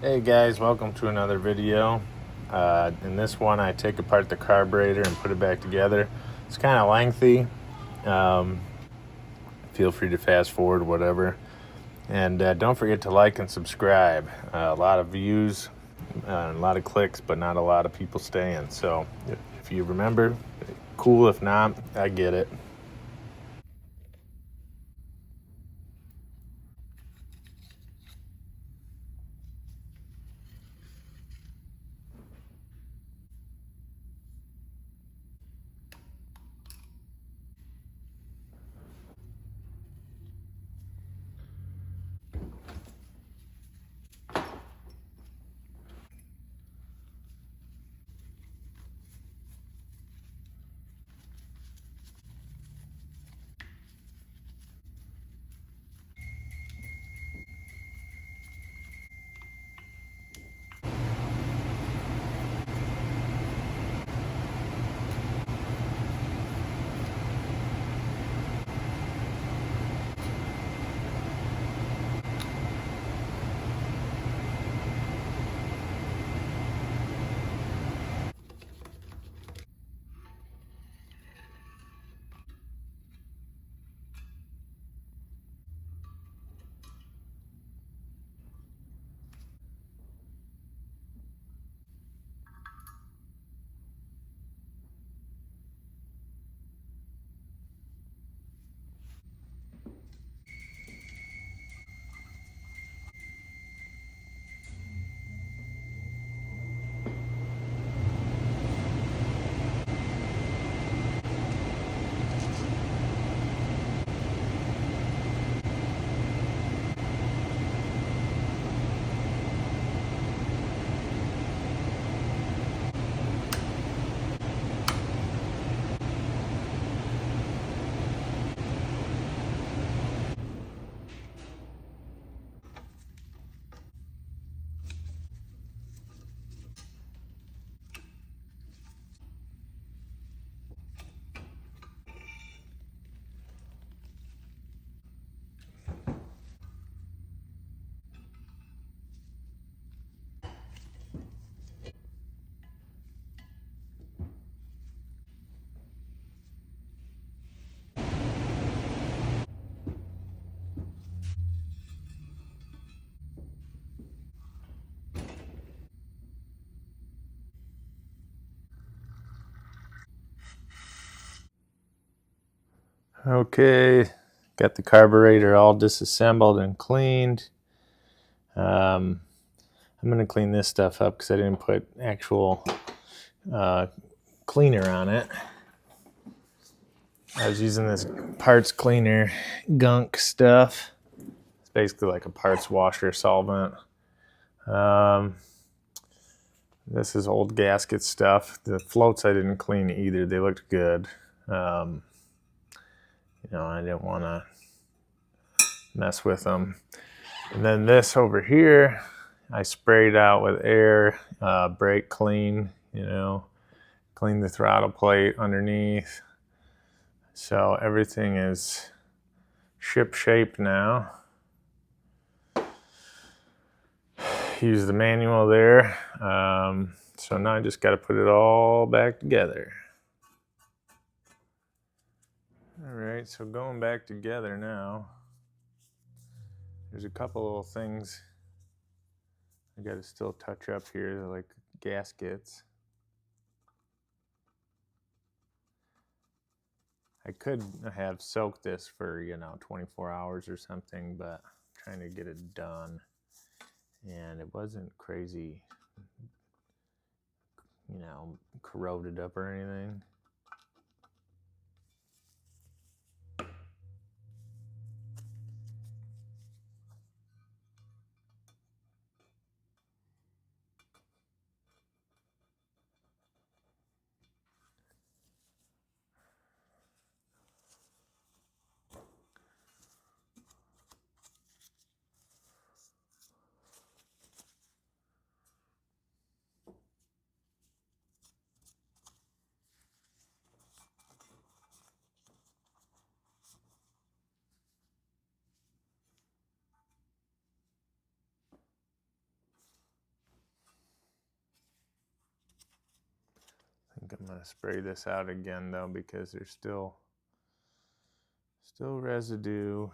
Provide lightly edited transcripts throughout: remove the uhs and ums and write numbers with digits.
Hey guys, welcome to another video. In this one, I take apart the carburetor and put it back together. It's kind of lengthy. Um, Feel free to fast forward, whatever. And don't forget to like and subscribe. A lot of views, a lot of clicks, but not a lot of people staying. So if you remember, cool. If not, I get it. Okay, got the carburetor all disassembled and cleaned. Um, I'm going to clean this stuff up because I didn't put actual cleaner on it. I was using this parts cleaner gunk stuff. It's basically like a parts washer solvent. This is old gasket stuff. The floats I didn't clean either. They looked good. I didn't want to mess with them. And then this over here, I sprayed out with air, brake clean, clean the throttle plate underneath. So everything is ship shape now. Use the manual there. So now I just got to put it all back together. All right, so going back together now. There's a couple little things I got to still touch up here, like gaskets. I could have soaked this for 24 hours or something, but I'm trying to get it done, and it wasn't crazy corroded up or anything. think I'm gonna spray this out again though, because there's still residue.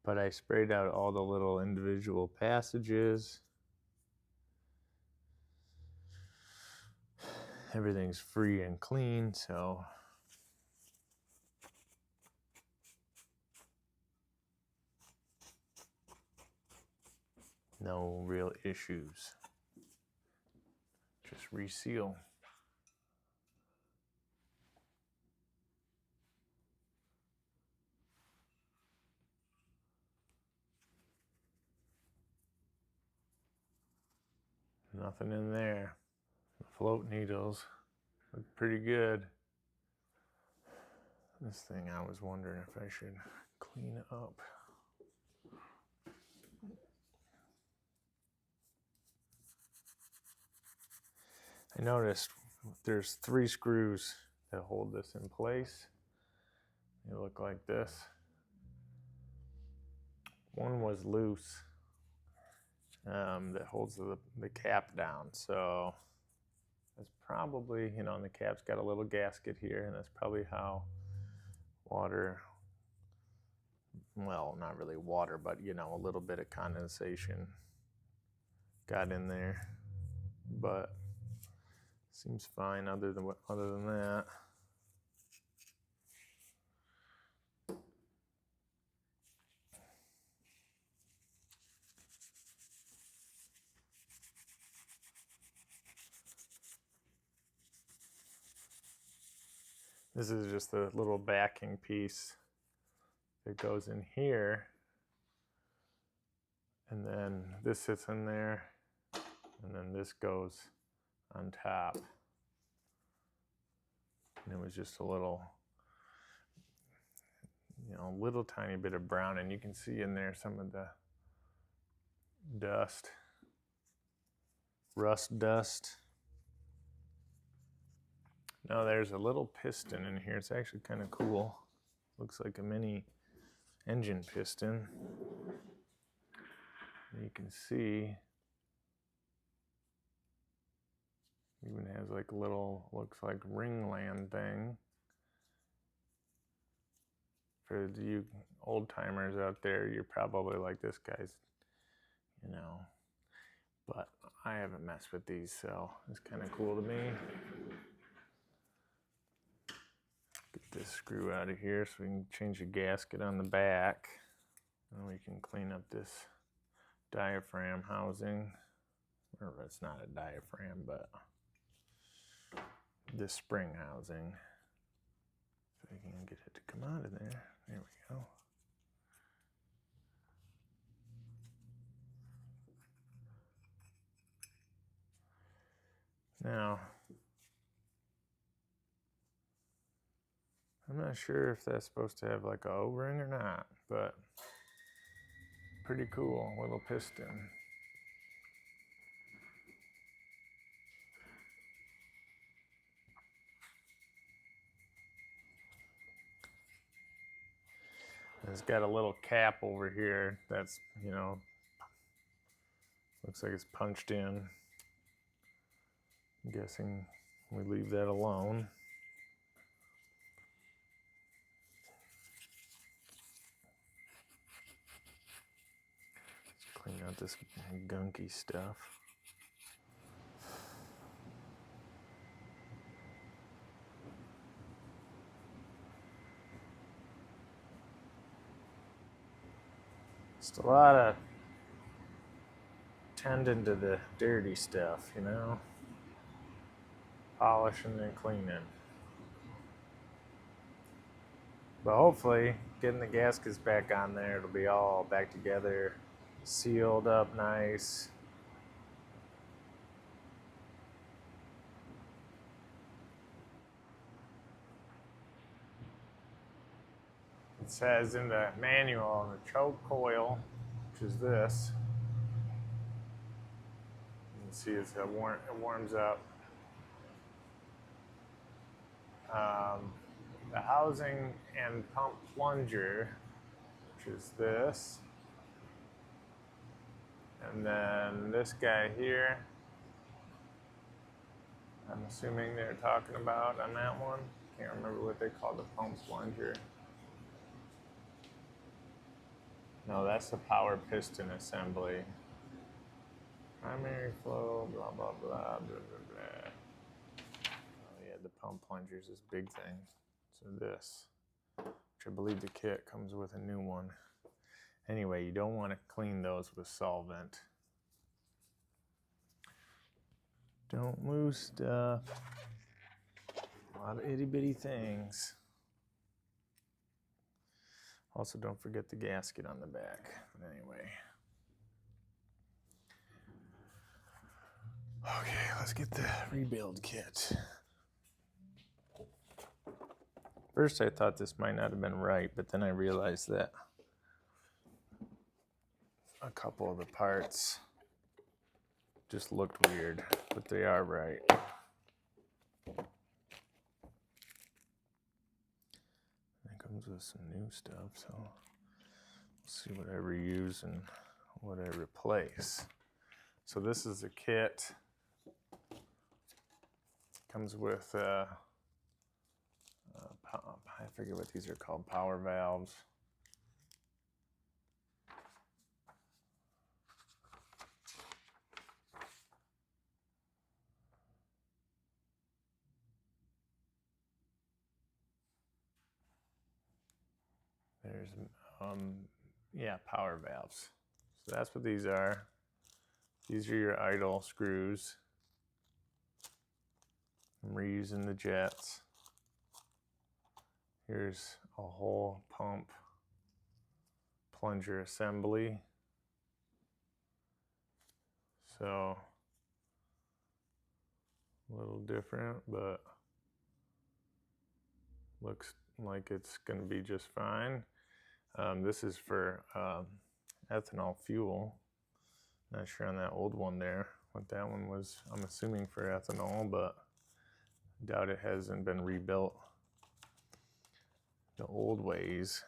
But I sprayed out all the little individual passages. Everything's free and clean, so no real issues. Just reseal. Nothing in there. The float needles look pretty good. This thing, I was wondering if I should clean up. I noticed there's 3 screws that hold this in place. They look like this. One was loose, that holds the cap down. So that's probably, you know, and the cap's got a little gasket here, and that's probably how water, well, not really water, but, you know, a little bit of condensation got in there. But seems fine other than that. This is just a little backing piece that goes in here, and then this sits in there, and then this goes on top. And it was just a little, you know, a little tiny bit of brown, and you can see in there some of the dust, rust dust. Now there's a little piston in here. It's actually kind of cool. Looks like a mini engine piston. You can see even has like a little, looks like ringland thing. For you old timers out there, you're probably like, this guy's, you know, but I haven't messed with these, so it's kind of cool to me. Get this screw out of here so we can change the gasket on the back. And we can clean up this diaphragm housing. Or it's not a diaphragm, but this spring housing. So I can get it to come out of there. There we go. Now, I'm not sure if that's supposed to have like a O-ring or not, but pretty cool little piston. And it's got a little cap over here that's, you know, looks like it's punched in. I'm guessing we leave that alone. Let's clean out this gunky stuff. Just a lot of tending to the dirty stuff, you know? Polishing and cleaning. But hopefully, getting the gaskets back on there, it'll be all back together, sealed up nice. It says in the manual on the choke coil, which is this, you can see it warms up. the housing and pump plunger, which is this. And then this guy here, I'm assuming they're talking about on that one. Can't remember what they call the pump plunger. No, that's the power piston assembly. Primary flow, blah, blah, blah, blah, blah, blah. Oh yeah, the pump plunger is this big thing. So this, which I believe the kit comes with a new one. Anyway, you don't want to clean those with solvent. Don't lose stuff. A lot of itty bitty things. Also, don't forget the gasket on the back. But anyway. Okay, let's get the rebuild kit. First, I thought this might not have been right, but then I realized that a couple of the parts just looked weird, but they are right. It comes with some new stuff, so we'll see what I reuse and what I replace. So this is the kit. Comes with I forget what these are called, power valves. There's, yeah, power valves. So that's what these are. These are your idle screws. I'm reusing the jets. Here's a whole pump plunger assembly. So a little different, but looks like it's going to be just fine. This is for ethanol fuel. Not sure on that old one there what that one was. I'm assuming for ethanol, but doubt it hasn't been rebuilt the old ways.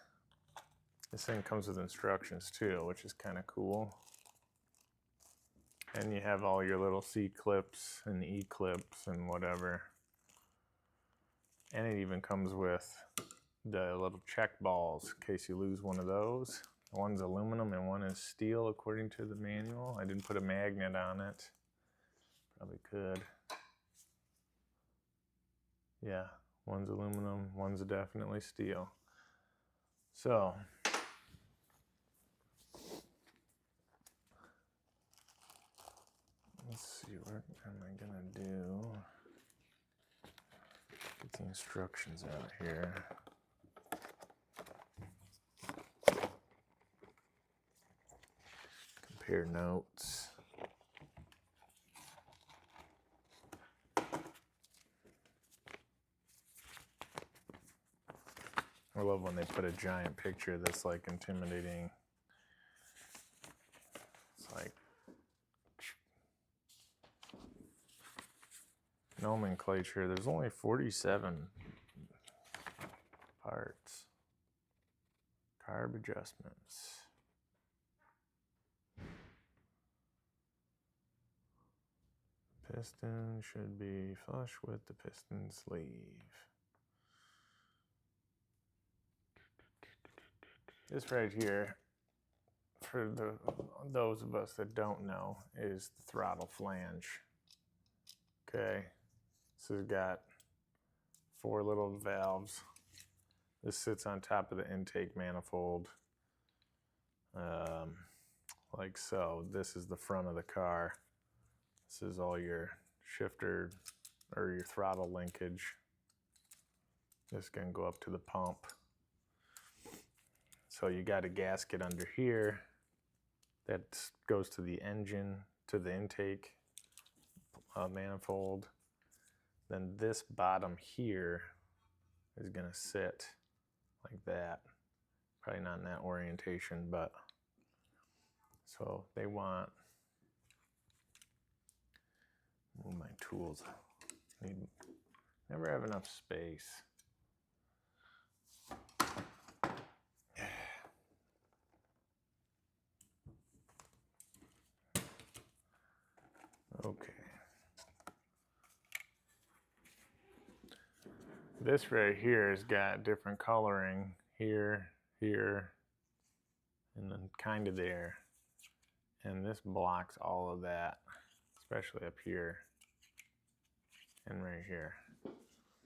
This thing comes with instructions too, which is kind of cool. And you have all your little C clips and E clips and whatever. And it even comes with the little check balls in case you lose one of those. One's aluminum and one is steel according to the manual. I didn't put a magnet on it. Probably could. Yeah, one's aluminum, one's definitely steel. So, let's see, what am I gonna do? Get the instructions out here. Compare notes. I love when they put a giant picture that's like intimidating. It's like nomenclature. There's only 47 parts. Carb adjustments. Piston should be flush with the piston sleeve. This right here, for those of us that don't know, is the throttle flange. Okay, this has got 4 little valves. This sits on top of the intake manifold, like so. This is the front of the car. This is all your shifter or your throttle linkage. This can go up to the pump. So you got a gasket under here that goes to the engine, to the intake manifold. Then this bottom here is gonna sit like that. Probably not in that orientation, but so they want, move my tools. Never have enough space. This right here has got different coloring here, here, and then kind of there. And this blocks all of that, especially up here and right here.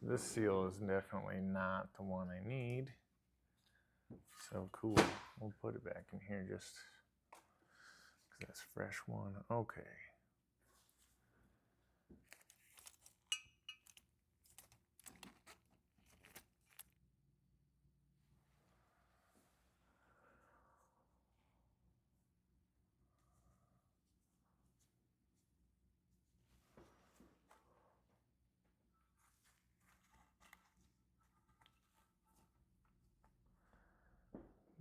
This seal is definitely not the one I need. So cool. We'll put it back in here just because that's a fresh one. Okay.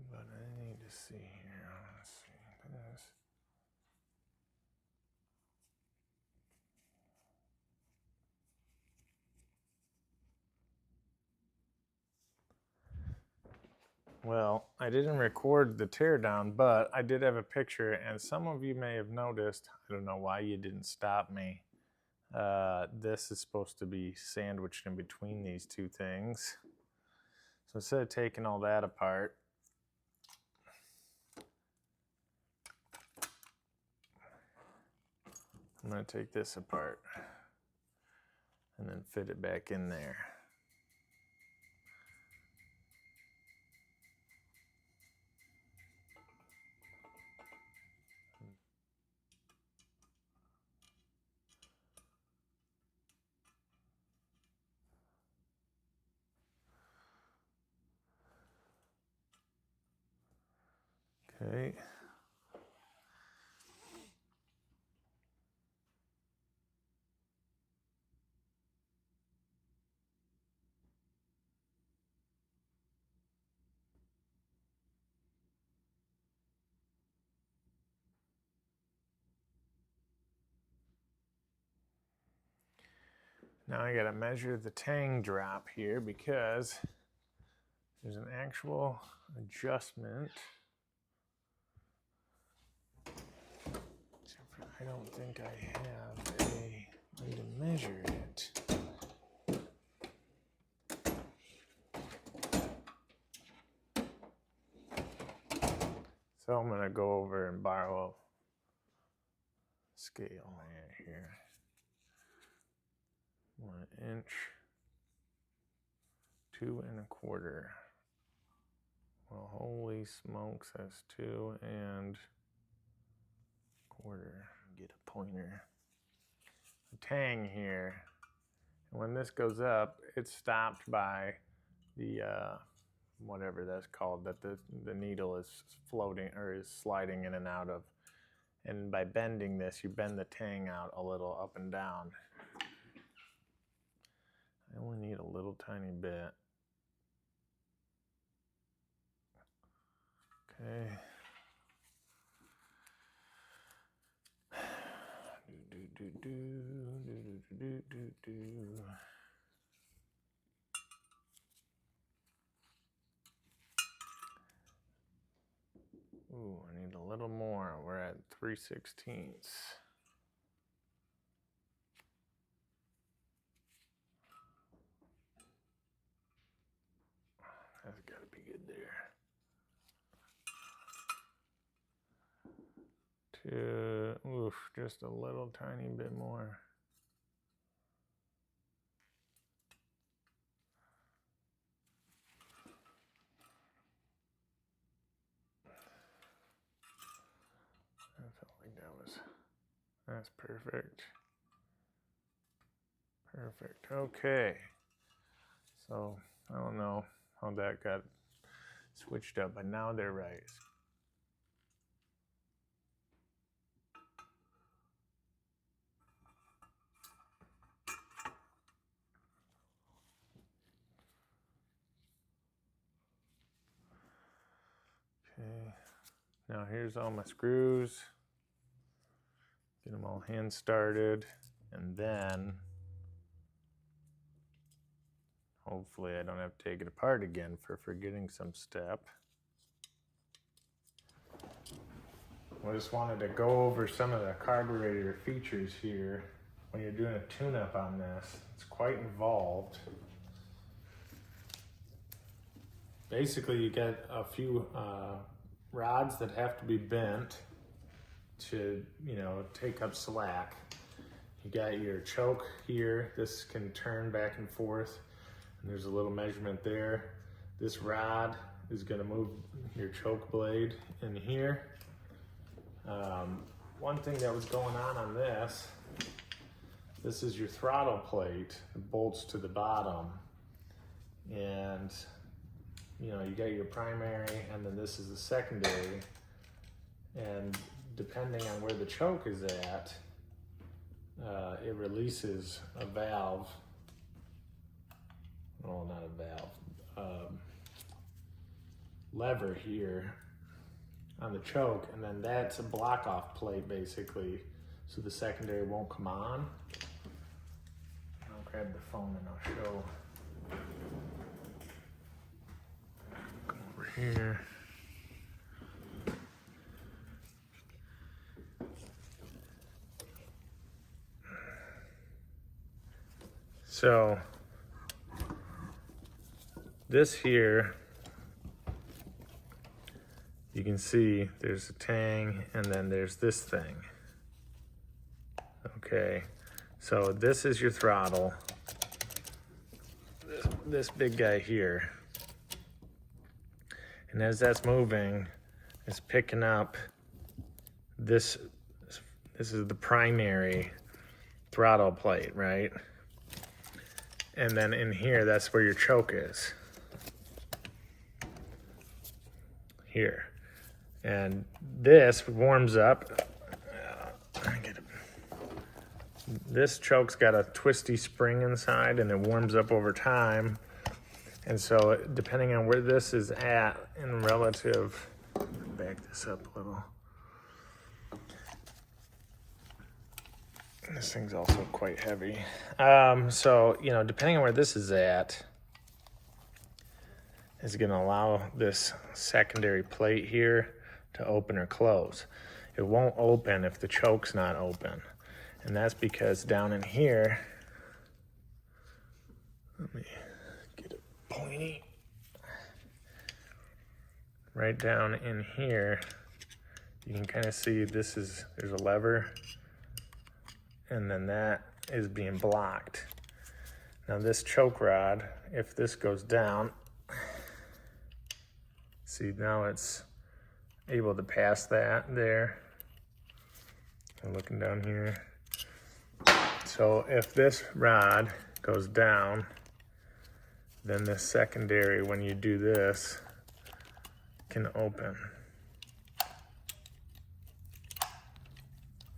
But I need to see here. Let's see this. Well, I didn't record the teardown, but I did have a picture, and some of you may have noticed, I don't know why you didn't stop me. This is supposed to be sandwiched in between these two things. So instead of taking all that apart, I'm going to take this apart and then fit it back in there. Okay. Now I got to measure the tang drop here because there's an actual adjustment. I don't think I have a way to measure it. So I'm going to go over and borrow a scale right here. 1 inch, 2 1/4. Well, holy smokes, that's 2 1/4. Get a pointer. The tang here, and when this goes up, it's stopped by the whatever that's called, that the needle is floating or is sliding in and out of. And by bending this, you bend the tang out a little up and down. I only need a little tiny bit. Okay. Ooh, I need a little more. We're at 3/16. That's got to be good there. Oof, just a little tiny bit more. I felt like that's perfect. Perfect, okay. So, I don't know how that got switched up, but now they're right. Okay, now here's all my screws. Get them all hand started, and then hopefully I don't have to take it apart again for forgetting some step. I just wanted to go over some of the carburetor features here when you're doing a tune-up on this. It's quite involved. basically you get a few rods that have to be bent to, take up slack. You got your choke here. This can turn back and forth, and there's a little measurement there. This rod is going to move your choke blade in here. One thing that was going on this is your throttle plate. It bolts to the bottom, and you got your primary, and then this is the secondary, and depending on where the choke is at, it releases a valve. Well, not a valve. Lever here on the choke, and then that's a block off plate basically, so the secondary won't come on. I'll grab the phone and I'll show. Go over here. So this here, you can see there's a tang, and then there's this thing. Okay, so this is your throttle. This big guy here. And as that's moving, it's picking up this. This is the primary throttle plate, right? And then in here, that's where your choke is. Here. And this warms up. This choke's got a twisty spring inside, and it warms up over time. And so depending on where this is at in relative, back this up a little. This thing's also quite heavy. So, depending on where this is at, is going to allow this secondary plate here to open or close. It won't open if the choke's not open. And that's because down in here, let me get it pointy. Right down in here, you can kind of see there's a lever, and then that is being blocked. Now this choke rod, if this goes down, see now it's able to pass that there. I'm looking down here. So if this rod goes down, then the secondary, when you do this, can open.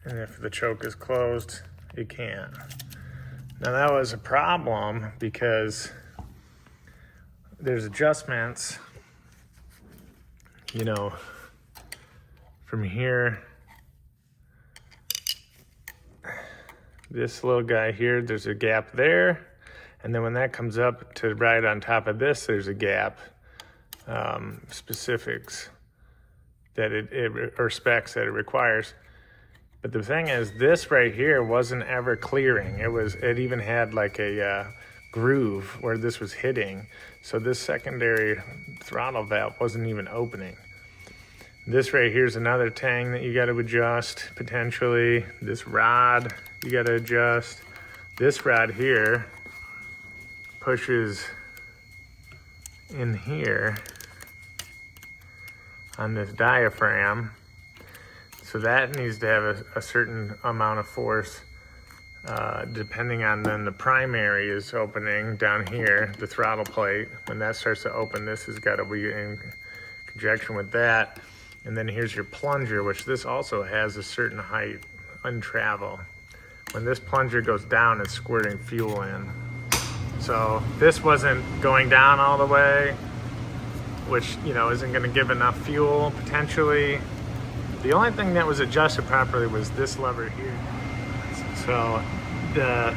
And if the choke is closed, it can't. Now that was a problem because there's adjustments, from here, this little guy here, there's a gap there. And then when that comes up to right on top of this, there's a gap, specifics that or specs that it requires. But the thing is, this right here wasn't ever clearing. It even had like a groove where this was hitting. So this secondary throttle valve wasn't even opening. This right here is another tang that you got to adjust potentially. This rod you got to adjust. This rod here pushes in here on this diaphragm. So that needs to have a certain amount of force, depending on then the primary is opening down here, the throttle plate. When that starts to open, this has got to be in conjunction with that. And then here's your plunger, which this also has a certain height on travel. When this plunger goes down, it's squirting fuel in. So this wasn't going down all the way, which, isn't going to give enough fuel potentially. The only thing that was adjusted properly was this lever here. So the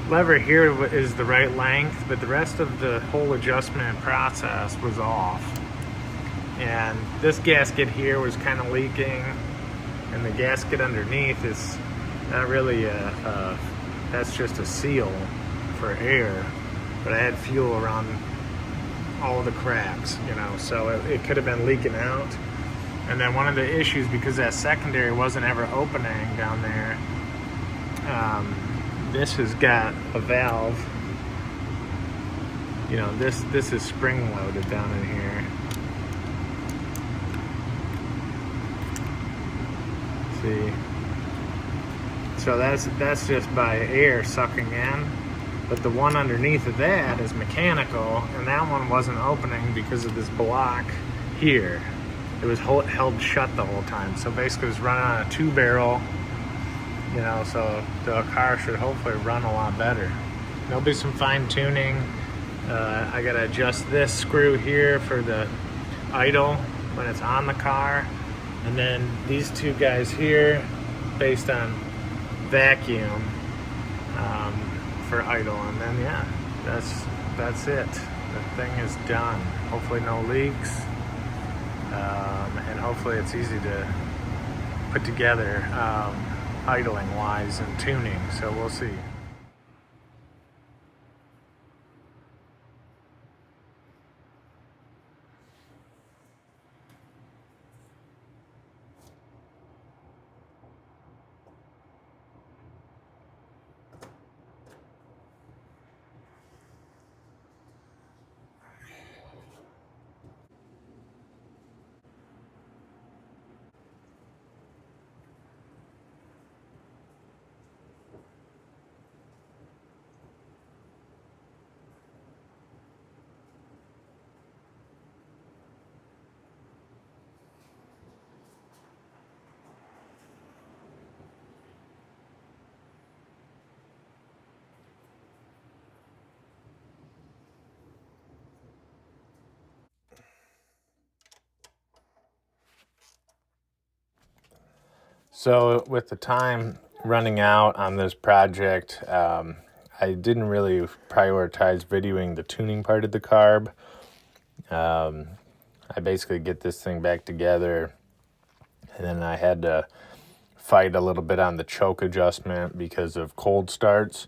lever here is the right length, but the rest of the whole adjustment process was off. And this gasket here was kind of leaking, and the gasket underneath is not really that's just a seal for air. But I had fuel around all the cracks, you know, so it could have been leaking out. And then one of the issues, because that secondary wasn't ever opening down there, this has got a valve. You know, this is spring loaded down in here. See, so that's just by air sucking in, but the one underneath of that is mechanical, and that one wasn't opening because of this block here. It was held shut the whole time. So basically it was running on a 2-barrel, you know, so the car should hopefully run a lot better. There'll be some fine tuning. I gotta adjust this screw here for the idle when it's on the car. And then these two guys here, based on vacuum for idle. And then yeah, that's it. The thing is done. Hopefully no leaks. And hopefully it's easy to put together idling wise and tuning, so we'll see. So with the time running out on this project, I didn't really prioritize videoing the tuning part of the carb. I basically get this thing back together, and then I had to fight a little bit on the choke adjustment because of cold starts.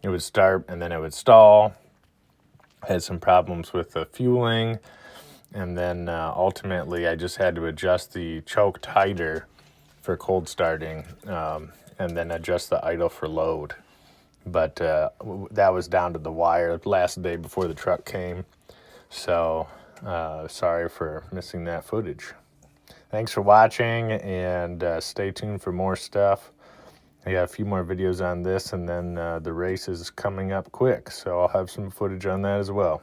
It would start and then it would stall. I had some problems with the fueling, and then ultimately I just had to adjust the choke tighter for cold starting, and then adjust the idle for load. But that was down to the wire last day before the truck came. So sorry for missing that footage. Thanks for watching, and stay tuned for more stuff. I got a few more videos on this, and then the race is coming up quick, so I'll have some footage on that as well.